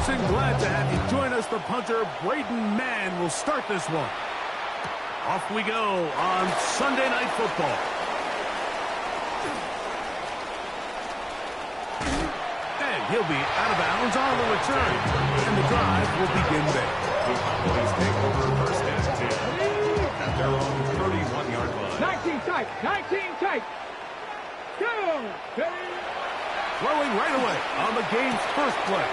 Jason, glad to have you join us. The punter, Braden Mann, will start this one. Off we go on Sunday Night Football. And he'll be out of bounds on the return. And the drive will begin there. The Cowboys take over first and 10 at their own 31-yard line. 19 tight. 19 tight. Go. Throwing right away on the game's first play.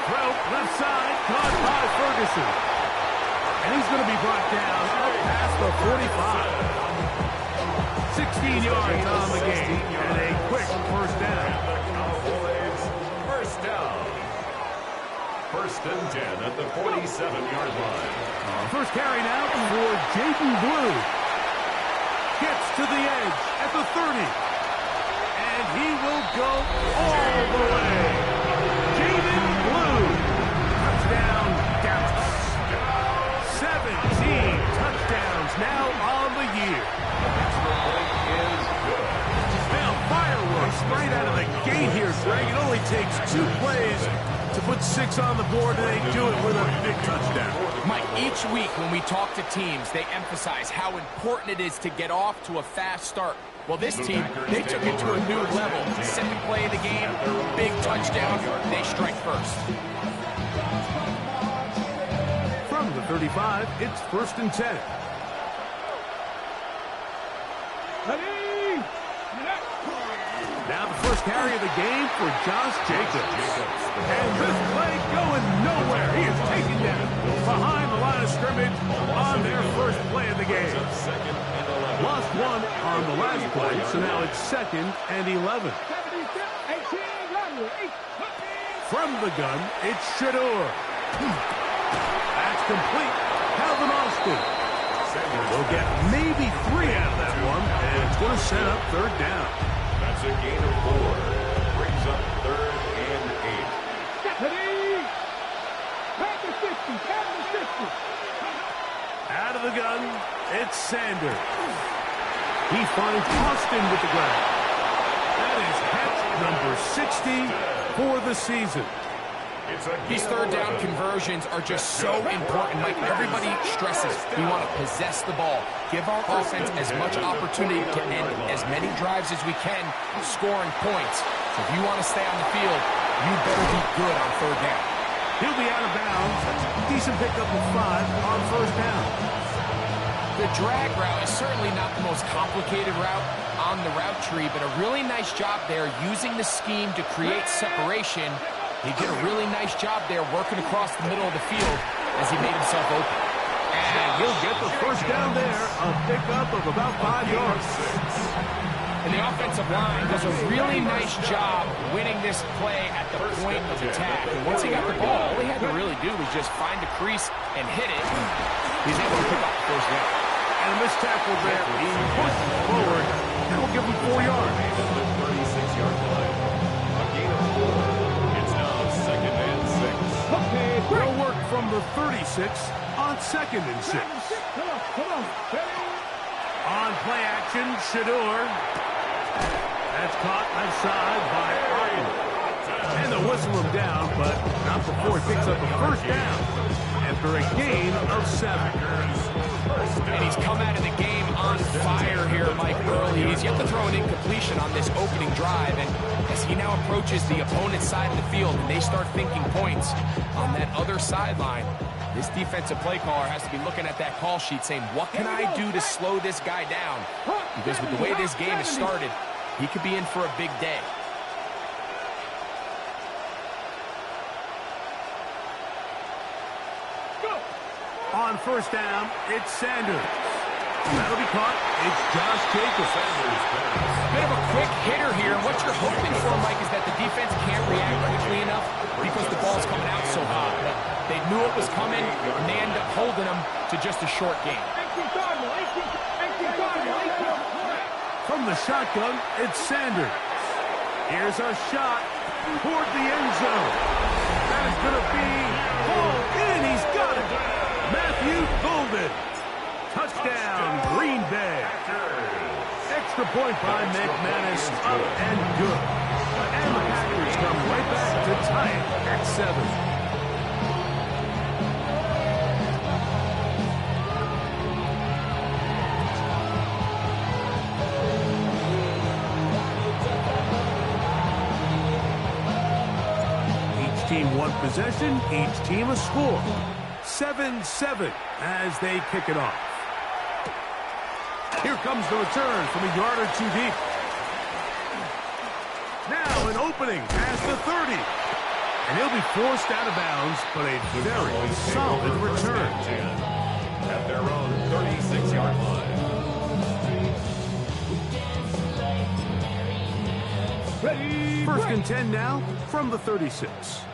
Throw left side, caught by Ferguson. And he's going to be brought down up past the 45. 16 yards on the game and a quick first down. Cowboys first down. First and 10 at the 47-yard line. First carry now for Jaden Blue. Gets to the edge at the 30. And he will go all the way. Jaden Blue. Touchdown, Dallas. 17 touchdowns now on the year. Now fireworks right out of the gate here, Greg. It only takes 2 plays to put 6 on the board, and they do it with a big touchdown. Mike, each week when we talk to teams, they emphasize how important it is to get off to a fast start. Well, this team, they took it to a new level. Second play of the game, big touchdown. They strike first. From the 35, it's first and 10. Now the first carry of the game for Josh Jacobs. And this play going nowhere. He is taken down behind the line of scrimmage on their first play of the game. Lost 1 on the last play, so now it's second and 11. From the gun, it's Shador. That's complete. Calvin Austin. We'll get maybe 3 out of that one, and it's going to set up third down. That's a gain of 4. Brings up third and 8. Out of the gun, it's Sanders. He finds Austin with the grab. That is catch number 60 for the season. These third down conversions are just so important. Mike, everybody stresses we want to possess the ball, give our offense as much opportunity to end as many drives as we can, scoring points. So if you want to stay on the field, you better be good on third down. He'll be out of bounds. Decent pickup of 5 on first down. The drag route is certainly not the most complicated route on the route tree, but a really nice job there using the scheme to create separation. He did a really nice job there working across the middle of the field as he made himself open. And he'll get the first down there, a pickup of about 5 yards. And the offensive line does a really nice job winning this play at the point of attack. And once he got the ball, all he had to really do was just find a crease and hit it. He's able to pick up the first down. And a missed tackle there. He pushed forward. That will give him 4 yards. The 36-yard line. A gain of 4. It's now second and 6. Will work from the 36 on second and 6. On play action, Shador. That's caught outside by Arden. And they'll whistle him down, but not before he picks up a first down after a gain of 7. And he's come out of the game on fire here, Mike, early. He's yet to throw an incompletion on this opening drive. And as he now approaches the opponent's side of the field and they start thinking points on that other sideline, this defensive play caller has to be looking at that call sheet saying, what can I do to slow this guy down? Because with the way this game has started, he could be in for a big day. On first down, it's Sanders. That'll be caught. It's Josh Jacobs. Bit of a quick hitter here. What you're hoping for, Mike, is that the defense can't react quickly enough because the ball's coming out so hot. But they knew it was coming, and they end up holding them to just a short game. From the shotgun, it's Sanders. Here's a shot toward the end zone. That is going to be hauled in. He's got it. Matthew Golden. Touchdown, Green Bay. Extra point by McManus, up and good. And the Packers come right back to tie it at 7. team one possession, each team a score. 7-7 as they kick it off. Here comes the return from a yard or two deep. Now an opening past the 30. And he'll be forced out of bounds, but a very solid return. At their own 36-yard line. First and 10 now from the 36.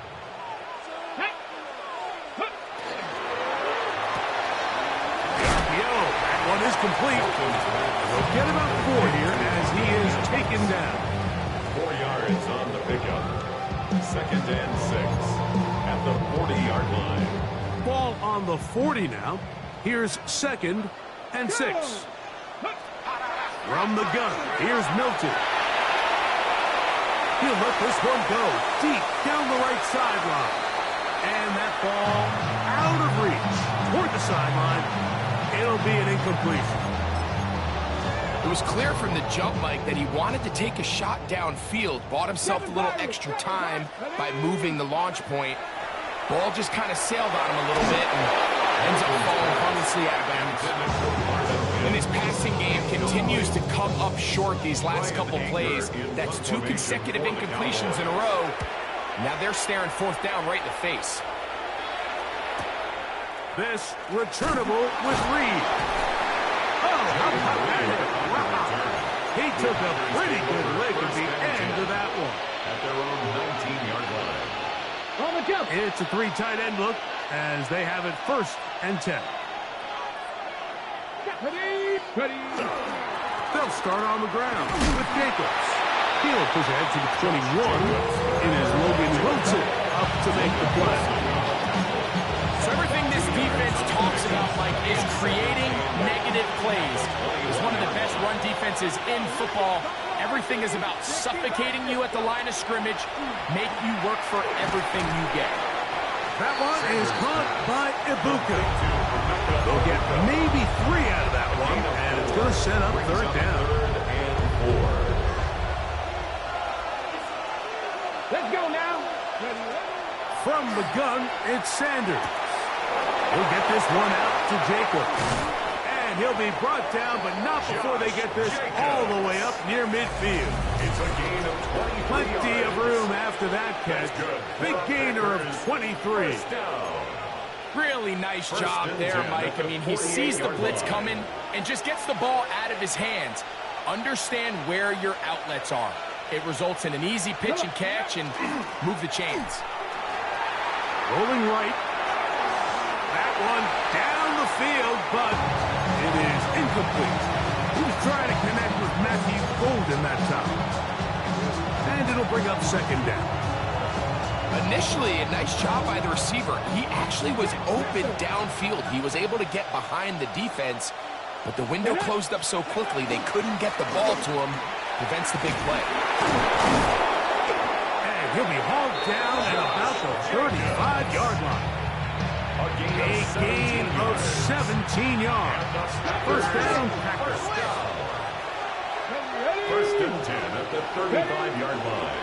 That one is complete. He'll get about 4 here as he is taken down. 4 yards on the pickup. Second and 6 at the 40-yard line. Ball on the 40 now. Here's second and 6. From the gun, here's Milton. He'll let this one go deep down the right sideline. And that ball out of reach toward the sideline. It'll be an incompletion. It was clear from the jump, Mike, that he wanted to take a shot downfield, bought himself a little extra time by moving the launch point. Ball just kind of sailed on him a little bit and ends up falling harmlessly out of bounds. And his passing game continues to come up short these last couple plays. That's 2 consecutive incompletions in a row. Now they're staring fourth down right in the face. This returnable with Reed. Oh, how about that? Wow. He took a pretty good lick at the end of that one. At their own 19-yard line. On the jump. It's a 3 tight end look as they have it first and 10. Ready. They'll start on the ground with Jacobs. He'll push ahead to the 21. It is Logan Wilson up to make the play. So everything this defense talks about, Mike, is creating negative plays. It's one of the best run defenses in football. Everything is about suffocating you at the line of scrimmage, make you work for everything you get. That one is caught by Ibuka. They'll get maybe 3 out of that one, and it's going to set up third down. Let's go now. From the gun, it's Sanders. He'll get this one out to Jacobs. And he'll be brought down, but not before they get this all the way up near midfield. It's a gain of 23 Plenty of yards. room after that catch. Big gainer of 23. First down. Really nice job there, Mike. I mean, he sees the blitz coming and just gets the ball out of his hands. Understand where your outlets are. It results in an easy pitch and catch and move the chains. Rolling right. That one down the field, but it is incomplete. He was trying to connect with Matthew Golden that time. And it'll bring up second down. Initially, a nice job by the receiver. He actually was open downfield. He was able to get behind the defense, but the window closed up so quickly they couldn't get the ball to him. Prevents the big play. And he'll be hauled down at about the 35-yard line. A gain of 17 yards. First down, Packers. First and 10 at the 35-yard line.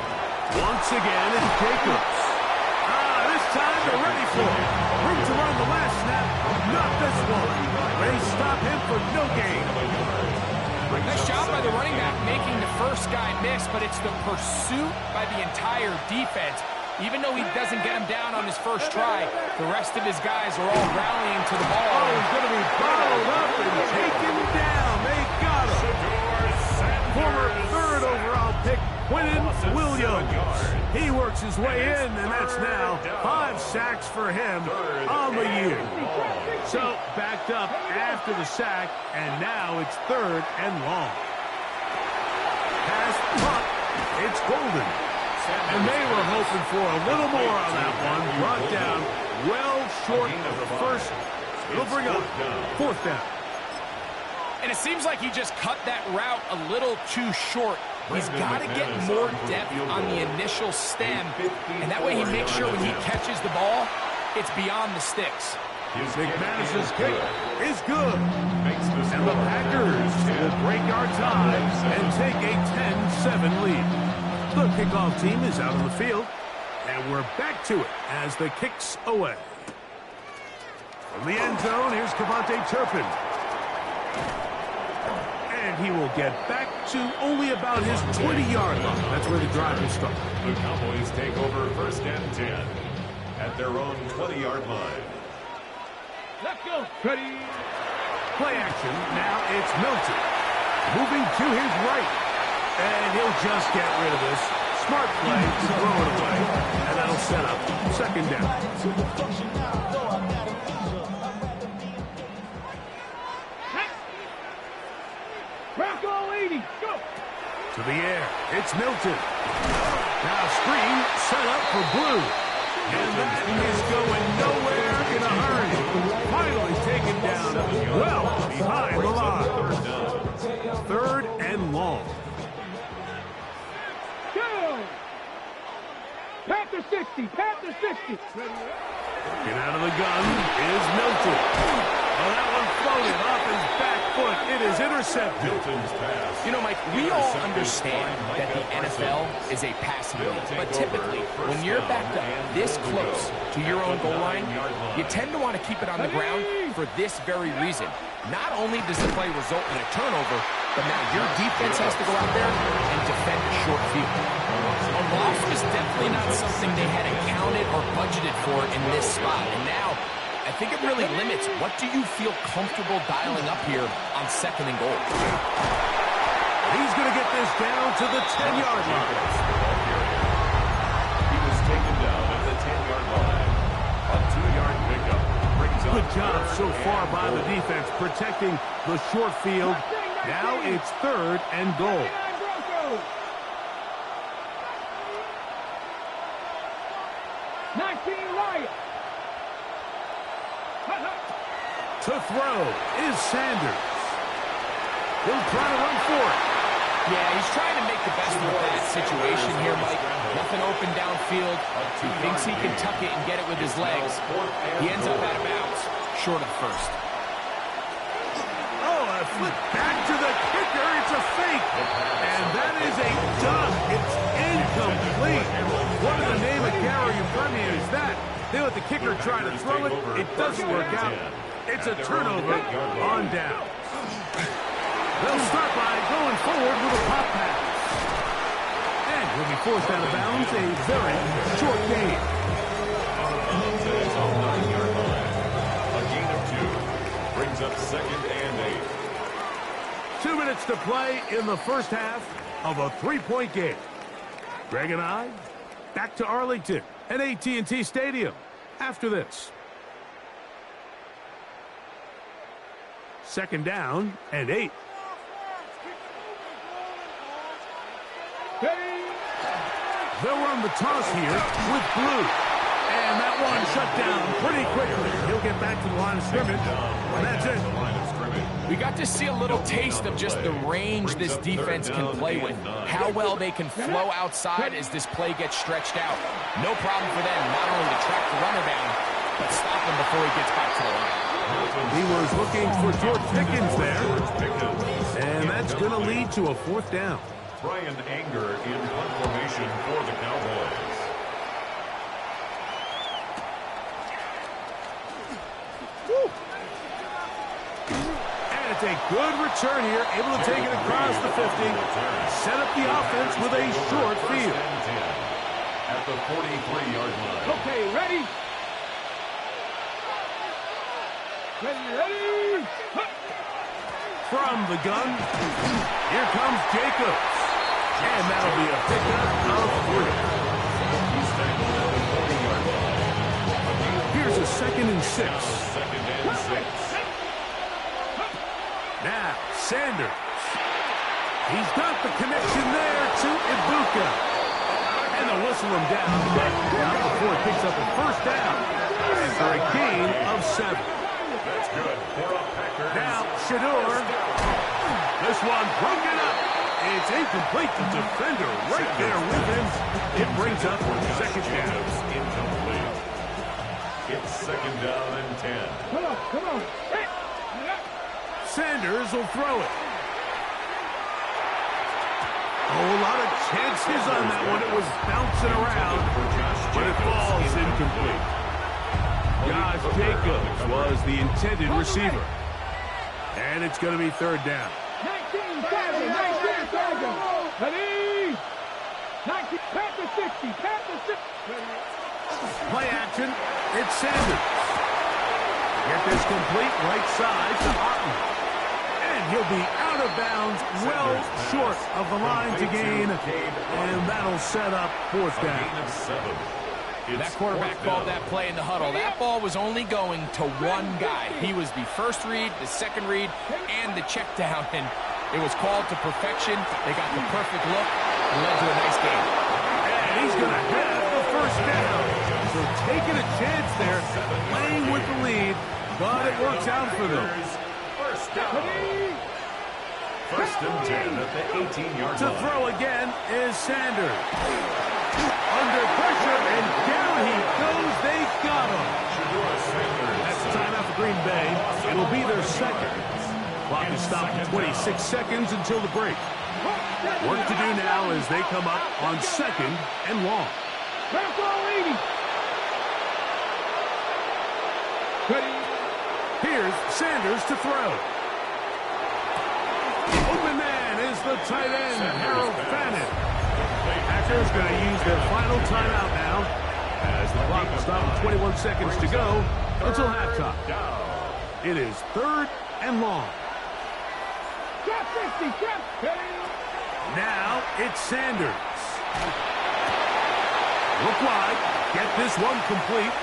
Once again, it's Jacobs. This time they're ready for it. Room to run the last snap. Not this one. They stop him for no gain. Nice job by the running back making the first guy miss, but it's the pursuit by the entire defense. Even though he doesn't get him down on his first try, the rest of his guys are all rallying to the ball. Oh, he's going to be bottled up and taken down. They got him. Former third overall pick, Quinnen Williams. He works his way in, and that's now 5 sacks for him on the year. So, backed up after the sack, and now it's third and long. Pass punt. It's Golden. And they were hoping for a little more on that one. Brought down well short of the first. It'll bring up fourth down. And it seems like he just cut that route a little too short. He's got to get more depth on the initial stem, and that way he makes sure when he catches the ball, it's beyond the sticks. McManus's kick is good. And the Packers will break our ties and take a 10-7 lead. The kickoff team is out on the field. And we're back to it as the kick's away. From the end zone, here's Cavante Turpin. And he will get back to only about his 20-yard line. That's where the drive will start. The Cowboys take over 1st and 10 at their own 20-yard line. Let's go. Ready. Play action. Now it's Milton. Moving to his right. And he'll just get rid of this. Smart play to throw it away. And that'll set up 2nd down. Rocco 80. Go. To the air. It's Milton. Now screen set up for Blue. And that is going nowhere in a hurry. Finally taken down well behind the line. 3rd and long. Go. Panther 60. Panther 60. Get out of the gun is Milton. Oh, that one floated off his back foot. It is intercepted. Milton's pass. You know, Mike, we all understand that the NFL is a passing league, but typically, when you're backed up this close to your own goal line, you tend to want to keep it on the ground for this very reason. Not only does the play result in a turnover, but now your defense has to go out there and defend a short field. A loss was definitely not something they had accounted or budgeted for in this spot, and now I think it really limits what do you feel comfortable dialing up here on 2nd and goal. He's going to get this down to the 10-yard line. He was taken down at the 10-yard line. A 2-yard pickup brings up. Good job so far by the defense protecting the short field. Now it's 3rd and goal. 19 Lions. To throw is Sanders. He'll try to run for it. Yeah, he's trying to make the best of that situation here, Mike. Nothing open downfield. He thinks he can tuck it and get it with his legs. He ends up out of bounds, short of 1st. Oh, a flip back to the kicker. It's a fake. And that is a dunk. It's incomplete. What in the name of Gary Premier is that? They let the kicker try to throw it. It doesn't work out. It's a turnover on down. They'll start by going forward with a pop pass. And he'll be forced out of bounds. A very short game. A gain of 2 brings up 2nd and 8. 2 minutes to play in the first half of a 3-point game. Greg and I back to Arlington at AT&T Stadium after this. 2nd down and 8. They'll run the toss here with Blue. And that one shut down pretty quickly. He'll get back to the line of scrimmage. And that's it. We got to see a little taste of just the range this defense can play with. How well they can flow outside as this play gets stretched out. No problem for them not only to track the runner down, but stop him before he gets back to the line. He was looking for George Pickens there. And that's going to lead to a 4th down. Brian Anger in punt formation for the Cowboys. And it's a good return here, able to take it across the 50. Set up the offense with a short field. At the 43-yard line. Okay, ready? Ready? From the gun, here comes Jacobs. And that'll be a pickup of 3. Here's a 2nd and 6. 2nd and 6. Now, Sanders. He's got the connection there to Ibuka. And they'll whistle him down, but not before he picks up a 1st down. And for a gain of 7. That's good for a Packers. Now, Shador. This one broken up. It's incomplete. The defender right there with him. It brings up 2nd down. Incomplete. It's 2nd down and 10. Come on. Hey. Sanders will throw it. Oh, a lot of chances on that one. It was bouncing around, but it falls incomplete. Josh Jacobs was the intended receiver. And it's going to be third down. 19 seconds. Ready? 19, Panther 60, Panther 60. Play action. It's Sanders. Get this complete right side to Otten. And he'll be out of bounds, well short of the line to gain. And that'll set up fourth down. That quarterback called that play in the huddle. That ball was only going to one guy. He was the first read, the second read, and the check down. And it was called to perfection. They got the perfect look and led to a nice game. And he's going to have the first down. So taking a chance there, playing with the lead, but it works out for them. First down. First and 10 at the 18-yard line. To throw again is Sanders. Under pressure, and down he goes. They got him. That's the timeout for Green Bay. It'll be their second. Clock is stopped at 26 seconds until the break. Work to do now as they come up on second and long. Here's Sanders to throw. The open man is the tight end, Harold Fannin. Packers going to use their final timeout now as the clock will stop with 21 seconds to go until halftime. It is third and long. Now it's Sanders. Look wide. Get this one complete.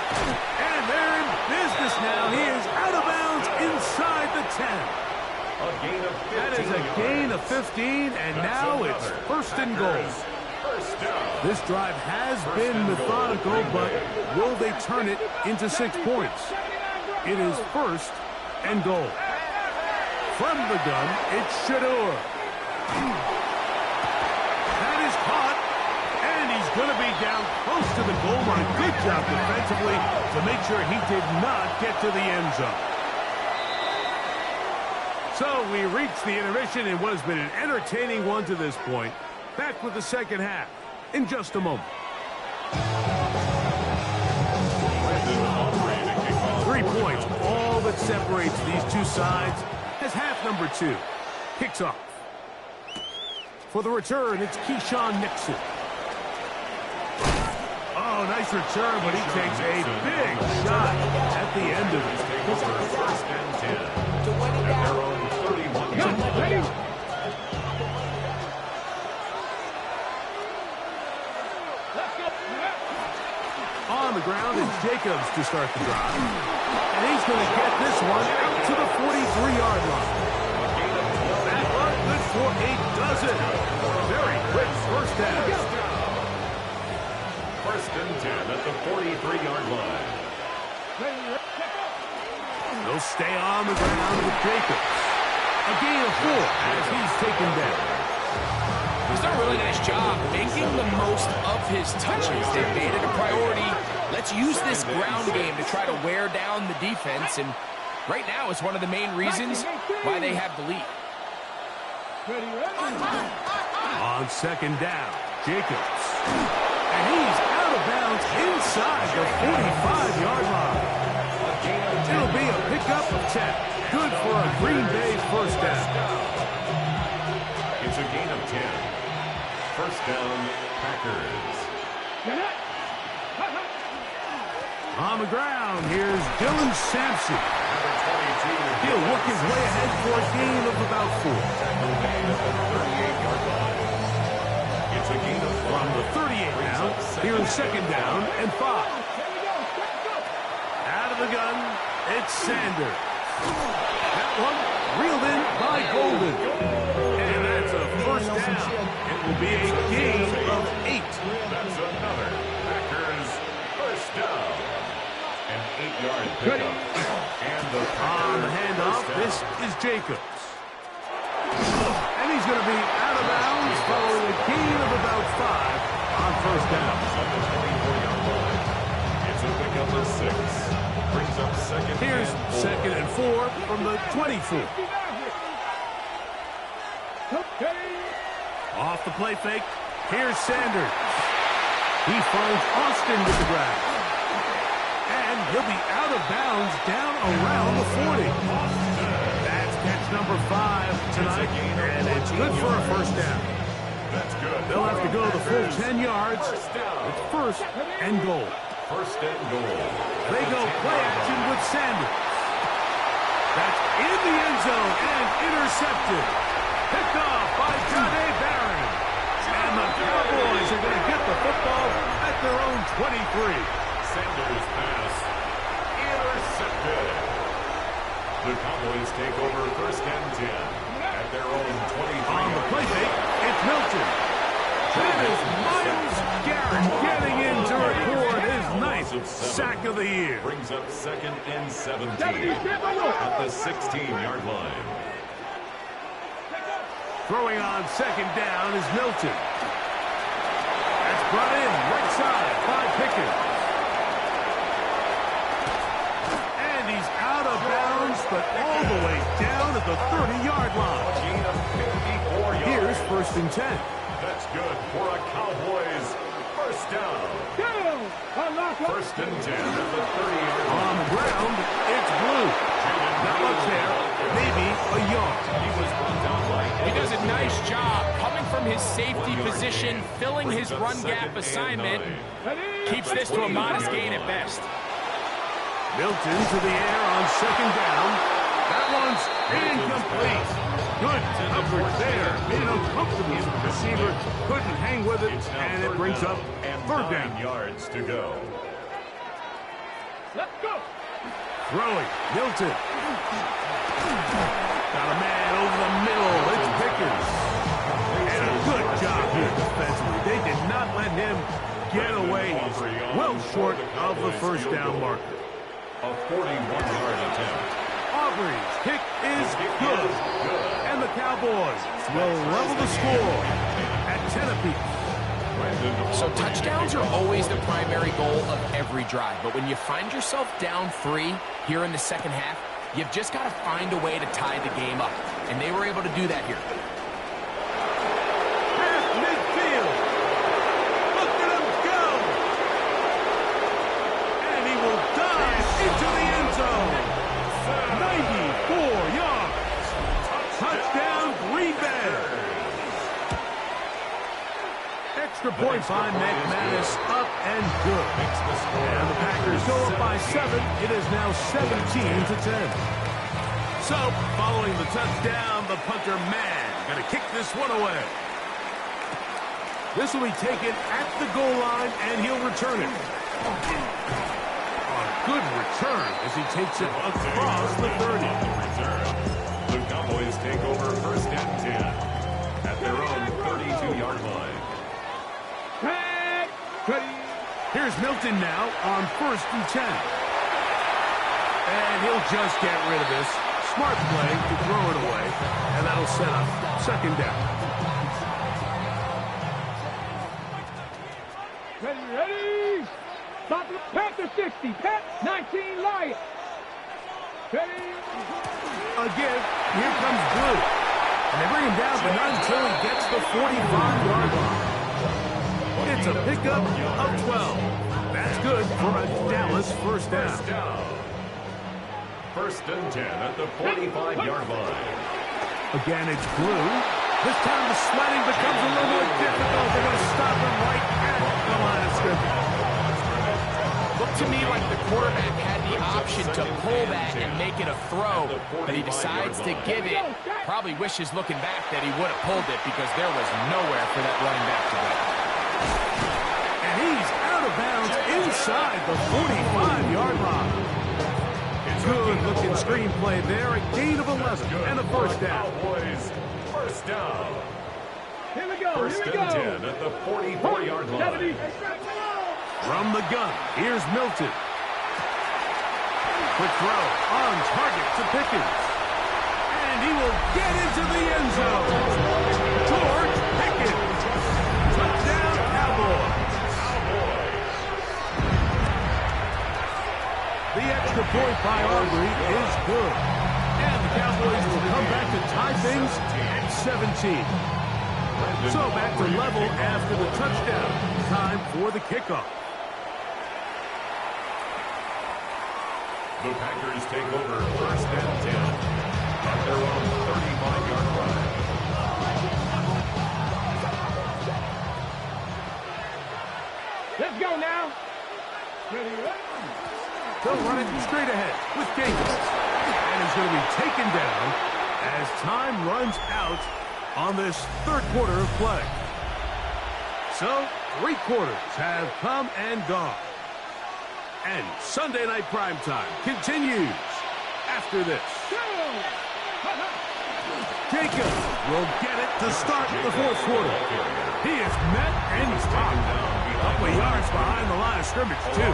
And they're in business now. He is out of bounds inside the 10. That is a gain of 15, and now it's first and goal. This drive has been methodical, but will they turn it into 6 points? It is first and goal. From the gun, it's Shador. That is caught, and he's going to be down close to the goal line. Good job defensively to make sure he did not get to the end zone. So we reached the intermission in what has been an entertaining one to this point. Back with the second half in just a moment. 3 points, all that separates these two sides as half number 2 kicks off. For the return, it's Keyshawn Nixon. Oh, nice return, but he takes a big shot at the end of it. First and 10. To win it down. Their own 31 yards. On the ground is Jacobs to start the drive. And he's going to get this one out to the 43-yard line. That run good for a dozen. Very quick first down. First and 10 at the 43-yard line. They'll stay on the ground with Jacobs. A gain of 4 as he's taken down. He's done a really nice job making the most of his touches. They've made it a priority. Let's use this ground game to try to wear down the defense. And right now, it's one of the main reasons why they have the lead. On second down, Jacobs. And he's out of bounds inside the 45-yard line. It'll be a pickup of 10. Good for a Green Bay first down. It's a gain of 10. First down, Packers. On the ground, here's Dylan Sampson. He'll work his way ahead for a gain of about 4. It's a gain of 4. From the 38 now, here's second down and 5. Out of the gun, it's Sanders. That one reeled in by Golden. And that's a first down. It will be a gain of 8. That's another Packers first down. An 8-yard pickup. And on the handoff, this is Jacobs. And he's going to be out of bounds following a gain of about 5 on first down. It's a pickup of 6. Brings up second. Here's second and 4 from the 24. Off the play fake. Here's Sanders. He finds Austin with the grab. And he'll be out of bounds down around the 40. That's catch number 5 tonight, and it's good for a first down. That's good. They'll have to go the full 10 yards. It's first and goal. First and goal. They go play action with Sanders. That's in the end zone and intercepted. Picked off by Jahdae Barron. And the Cowboys are going to get the football at their own 23. Sanders' pass intercepted. The Cowboys take over first and 10 at their own 23. On the play fake, it's Milton. That is Myles Garrett getting in to record his ninth sack of the year. Brings up second and 17 at the 16-yard line. Throwing on second down is Milton. That's brought in right side by Pickens. And he's out of bounds, but all the way down at the 30-yard line. Gain of 54 yards. Here's first and 10. That's good for a Cowboys first down. First and 10 at the 30-yard line. On the ground, it's Blue. Not much there, maybe a yard. He was brought down by He does a nice job coming from his safety position, filling his run gap assignment. Keeps this to a modest gain at best. Milton to the air on second down. That one's incomplete. Good coverage there. Made it uncomfortable. The receiver couldn't hang with it, and it brings up third down. 9 yards to go. Let's go. Throwing, Milton. Got a man over the middle. It's Pickens. And a good job here defensively. They did not let him get away. He's well short of the first down marker. A 41-yard attempt. Aubrey's kick is good. And the Cowboys will level the score at 10 apiece. So touchdowns are always the primary goal of every drive. But when you find yourself down 3 here in the second half, you've just got to find a way to tie the game up. And they were able to do that here. Half midfield. Look at him go. And he will dive into the end zone. 94 yards. Touchdown, Green Bay. Extra point by McManus, up and good. And the Packers go up by 7. It is now 17-10. So, following the touchdown, the punter man going to kick this one away. This will be taken at the goal line, and he'll return it. A good return as he takes it across the 30. The Cowboys take over first and 10 at their own 32-yard line. Here's Milton now on first and 10. And he'll just get rid of this. Smart play to throw it away. And that'll set up second down. Ready? Stop it. Pat the 60. Pat 19 Lion. Ready? Again, here comes Blue. And they bring him down, but not until he gets the 45-yard line. It's a pickup of 12. That's good for a Dallas first down. First and 10 at the 45-yard line. Again, it's Blue. This time the sledding becomes a little more difficult. They're going to stop him right at the line of scrimmage. Looked to me like the quarterback had the option to pull that and make it a throw, but he decides to give it. Probably wishes looking back that he would have pulled it because there was nowhere for that running back to go. And he's out of bounds inside the 45-yard line. Good-looking screenplay there. A gain of 11 and a first down. Cowboys first down. Here we go. First and 10 at the 44-yard line. From the gun, here's Milton. Quick throw on target to Pickens. And he will get into the end zone. George Pickens. Touchdown, Cowboys. The extra point by Aubrey is good. And the Cowboys will come back to tie things at 17. So back to level after the touchdown. Time for the kickoff. The Packers take over first and 10 at their own 35-yard line. Let's go now. They'll run it straight ahead with Jacobs. And he's going to be taken down as time runs out on this third quarter of play. So, 3 quarters have come and gone. And Sunday Night Primetime continues after this. Jacobs will get it to start the fourth quarter. He is met and stopped. A couple of yards behind the line of scrimmage, too.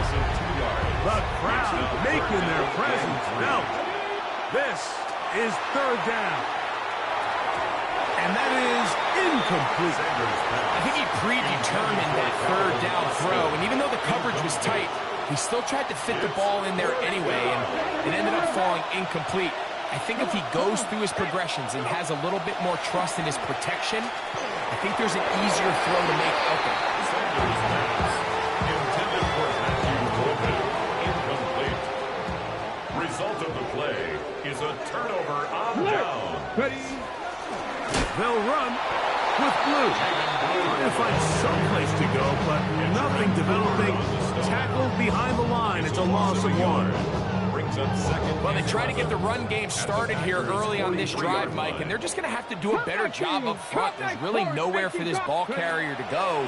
The crowd making their presence felt. This is third down. And that is incomplete. I think he predetermined that third down throw, and even though the coverage was tight, he still tried to fit the ball in there anyway, and it ended up falling incomplete. I think if he goes through his progressions and has a little bit more trust in his protection, I think there's an easier throw to make open. Intended for Matthew Corbin, incomplete. Result of the play is a turnover on down. Ready? They'll run with Blue. Trying to find someplace to go, but nothing developing. Tackled behind the line. It's a loss of 1. Brings up second. Well, they try to get the run game started here early on this drive, Mike, and they're just going to have to do a better job up front. There's really nowhere for this ball carrier to go.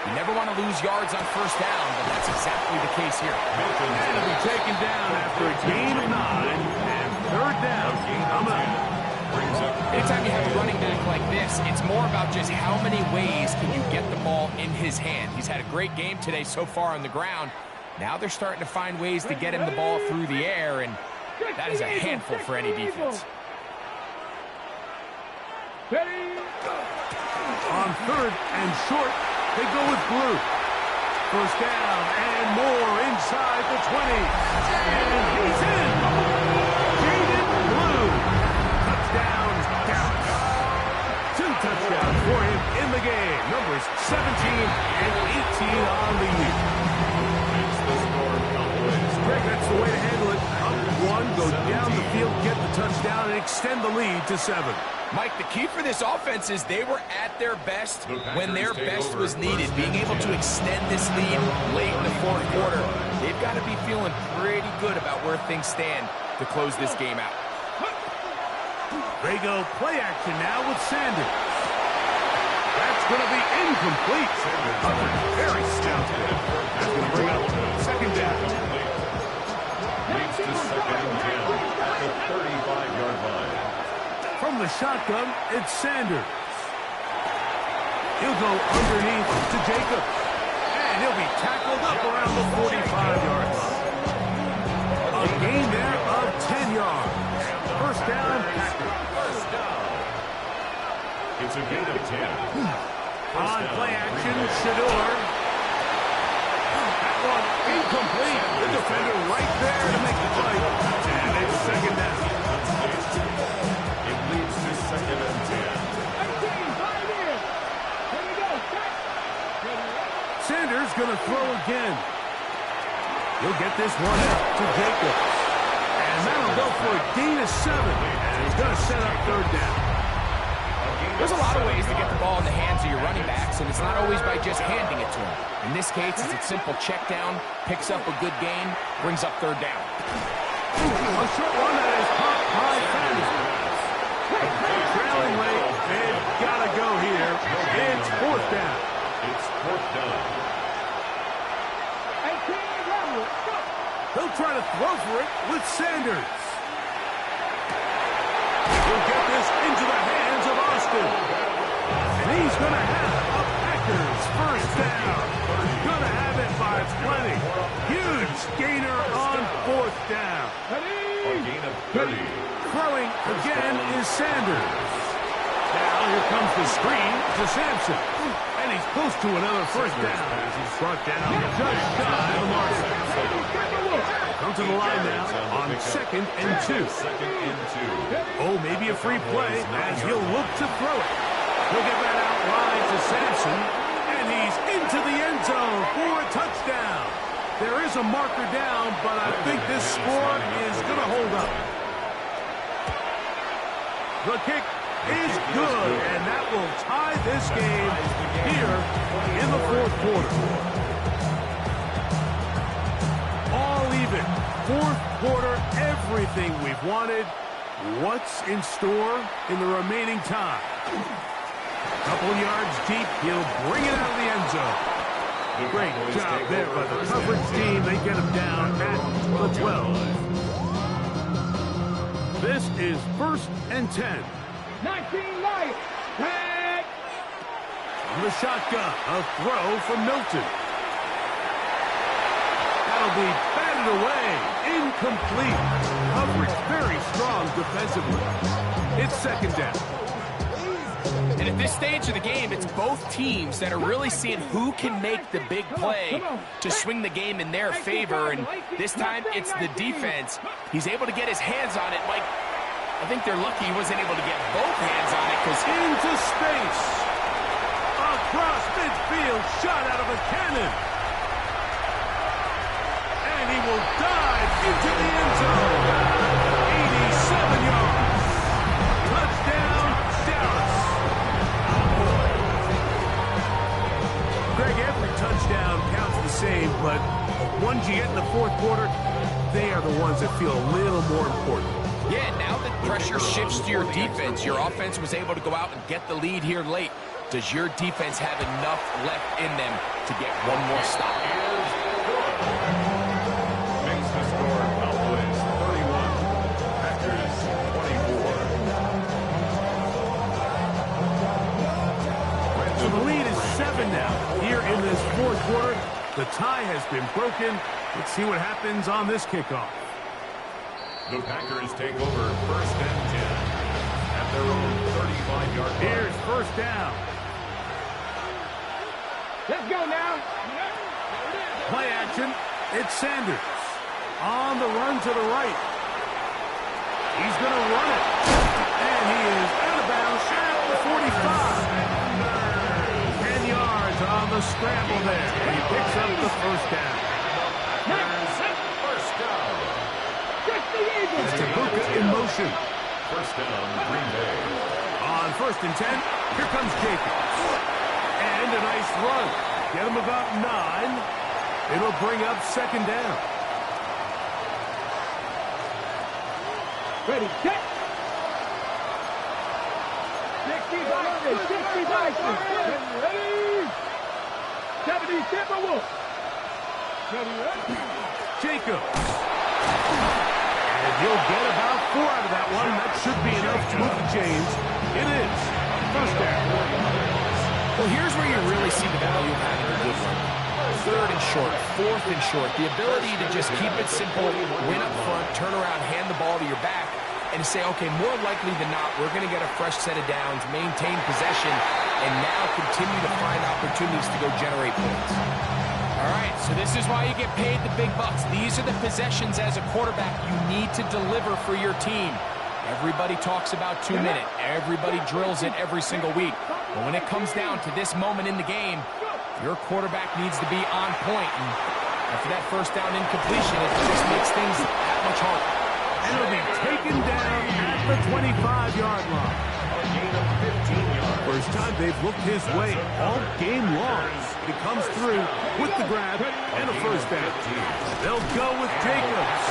You never want to lose yards on first down, but that's exactly the case here. And it'll be taken down after a gain of 9, and third down coming up. Anytime you have a running back like this, it's more about just how many ways can you get the ball in his hand. He's had a great game today so far on the ground. Now they're starting to find ways to get him the ball through the air, and that is a handful for any defense. On third and short, they go with Blue. First down and more inside the 20. And he's in. Jaden Blue. Touchdown, Dallas. 2 touchdowns for him in the game. Numbers 17 and 18 on the year. Greg, that's the way to handle it. Up 1, go down the field, get the touchdown, and extend the lead to 7. Mike, the key for this offense is they were at their best when their best was needed. Being able to extend this lead late in the fourth quarter, they've got to be feeling pretty good about where things stand to close this game out. They go play action now with Sanders. That's going to be incomplete. Very stout. That's going to bring up second down. Leads to second and 10 at the 35-yard line. From the shotgun, it's Sanders. He'll go underneath to Jacobs. And he'll be tackled up around the 45-yard line. A gain there of 10 yards. First down, Packers. First down. It's a gain of 10. On play action, Shador. That one incomplete. The defender right there to make the play. And it's second down. It leads to second and 10. Sanders going to throw again. He'll get this one out to Jacobs. And that'll go for a gain of 7. And he's going to set up third down. There's a lot of ways to get the ball in the hands of your running backs, and it's not always by just handing it to them. In this case, it's a simple check down, picks up a good gain, brings up third down. A short one that is caught by Sanders. Trailing late, they've got to go here. It's fourth down. It's fourth down. He'll try to throw for it with Sanders. He'll get this into the hands of Austin. And he's going to have a Packers first down. Going to have it by plenty. Huge gainer on fourth down. A gain of 30. Throwing again is Sanders. Now here comes the screen to Sampson. And he's close to another first down as he's brought down just shy of the mark. Come to the line now on second and 2. Second and 2. Oh, maybe a free play as he'll look to throw it. He'll get that out wide to Sampson, and he's into the end zone for a touchdown. There is a marker down, but I think this score is going to hold up. The kick is good, and that will tie this game here in the fourth quarter. All even. Fourth quarter, everything we've wanted. What's in store in the remaining time? Couple yards deep, he'll bring it out of the end zone. Great job there by the coverage team. They get him down at the 12. This is 1st and 10. 19 Lions. Tag. From the shotgun, a throw from Milton. That'll be batted away. Incomplete. Coverage very strong defensively. It's 2nd down. And at this stage of the game, it's both teams that are really seeing who can make the big play to swing the game in their favor. And this time, it's the defense. He's able to get his hands on it. Mike, I think they're lucky he wasn't able to get both hands on it because into space. Across midfield, shot out of a cannon. And he will dive into the end zone. 87 yards. Touchdown, Dallas. Greg, every touchdown counts the same, but the ones you get in the fourth quarter, they are the ones that feel a little more important. yeah, now that pressure shifts to your defense, your offense was able to go out and get the lead here late. Does your defense have enough left in them to get one more stop? Makes the score Cowboys 31, Packers 24. So the lead is 7 now. Here in this fourth quarter, the tie has been broken. Let's see what happens on this kickoff. The Packers take over 1st and 10 at their own 35-yard line. Here's 1st down. Let's go now. Play action. It's Sanders. On the run to the right. He's going to run it. And he is out of bounds at the 45. 10 yards on the scramble there. And he picks up the 1st down. First down. It's Tabuka in motion. 1st down, Green Bay. On 1st and 10, here comes Jacobs. And a nice run. Get him about 9. It'll bring up 2nd down. Ready, set. 60 Bison, 60 Bison. Ready. 70 Timberwolves. Ready, ready. Jacobs. And he'll get about 4 out of that one. That should be enough to move the chains. It is 1st down. Well, here's where you really see the value of having a good run. 3rd and short, 4th and short. The ability to just keep it simple, win up front, turn around, hand the ball to your back, and say, okay, more likely than not, we're going to get a fresh set of downs, maintain possession, and now continue to find opportunities to go generate points. All right, so this is why you get paid the big bucks. These are the possessions as a quarterback you need to deliver for your team. Everybody talks about 2-minute. Everybody drills it every single week. But when it comes down to this moment in the game, your quarterback needs to be on point. And after that 1st down incompletion, it just makes things that much harder. And he'll be taken down at the 25-yard line. A gain of 15 yards. First time they've looked his way all game long. He comes through with the grab and a 1st down. They'll go with Jacobs.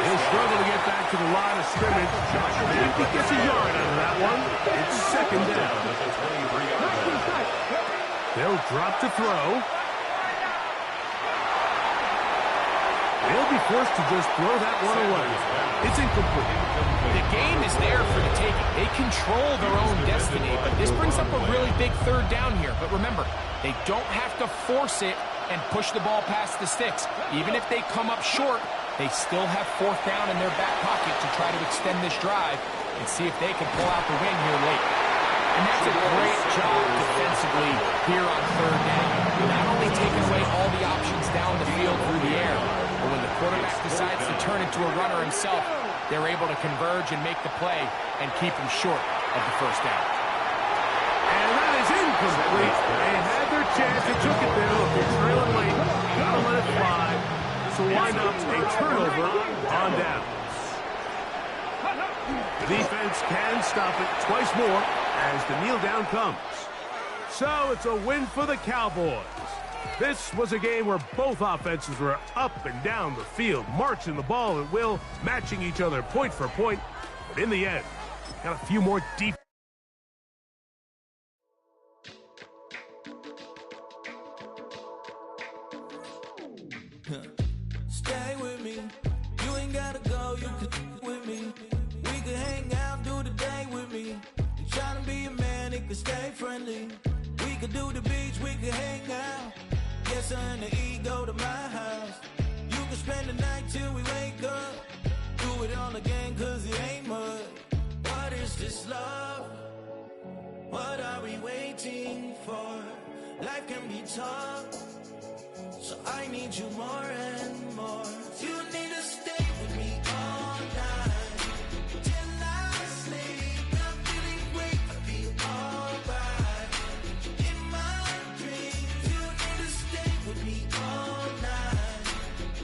He'll struggle to get back to the line of scrimmage. If he gets a yard out of that one, it's 2nd down. They'll drop to throw. They'll be forced to just throw that one away. It's incomplete. The game is there for the taking. They control their own destiny, but this brings up a really big 3rd down here. But remember, they don't have to force it and push the ball past the sticks. Even if they come up short, they still have 4th down in their back pocket to try to extend this drive and see if they can pull out the win here late. And that's a great job defensively here on 3rd down. Not only taking away all the options down the field through the air, but when the quarterback decides to turn into a runner himself, they're able to converge and make the play and keep him short of the 1st down. And incomplete. They had their chance. They took it there. Look, they're trailing late. Gotta let it fly. So wind up a turnover on downs. The defense can stop it twice more as the kneel down comes. So it's a win for the Cowboys. This was a game where both offenses were up and down the field, marching the ball at will, matching each other point for point. But in the end, got a few more deep. Stay with me. You ain't gotta go, you can with me. We could hang out, do the day with me. You tryna be a man, it could stay friendly. We could do the beach, we could hang out. Yes, her and the E go to my house. You can spend the night till we wake up. Do it all again, cause it ain't mud. What is this love? What are we waiting for? Life can be tough, so I need you more and more. You need to stay with me all night till I sleep. I'm feeling great, I'll be alright. In my dreams, you need to stay with me all night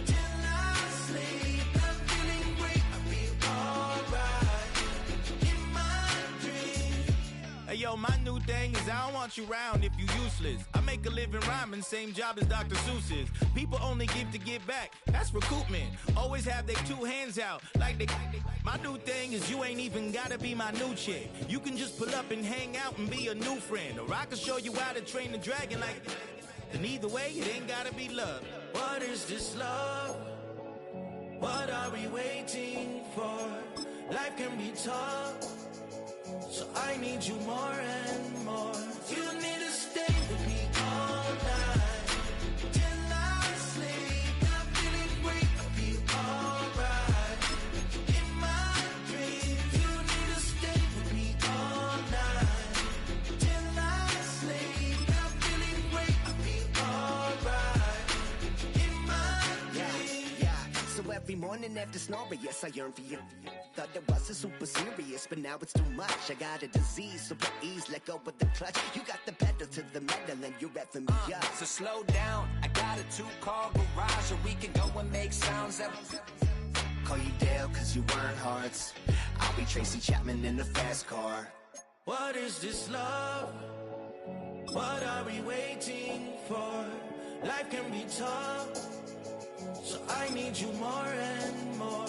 till I sleep. I'm feeling great, I'll be alright. In my dreams. Hey yo, my new thing is I don't want you around if you useless. I make a living rhyming, same job as Dr. Seuss's. People only give to give back, that's recoupment. Always have their two hands out, like they. My new thing is you ain't even gotta be my new chick. You can just pull up and hang out and be a new friend. Or I can show you how to train the dragon like. And either way, it ain't gotta be love. What is this love? What are we waiting for? Life can be tough, so I need you more and more. You need to stay with me all night till I sleep. I'm feeling great, I'll be alright. In my dreams, you need to stay with me all night till I sleep. I'm feeling great, I'll be alright. In my dreams. Yeah. So every morning after snoring, yes, I yearn for you. Thought it wasn't super serious, but now it's too much. I got a disease, so please let go with the clutch. You got the pedal to the metal and you're revving me up. So slow down, I got a 2-car garage, or we can go and make sounds that. Call you Dale, cause you weren't hearts. I'll be Tracy Chapman in a fast car. What is this love? What are we waiting for? Life can be tough, so I need you more and more.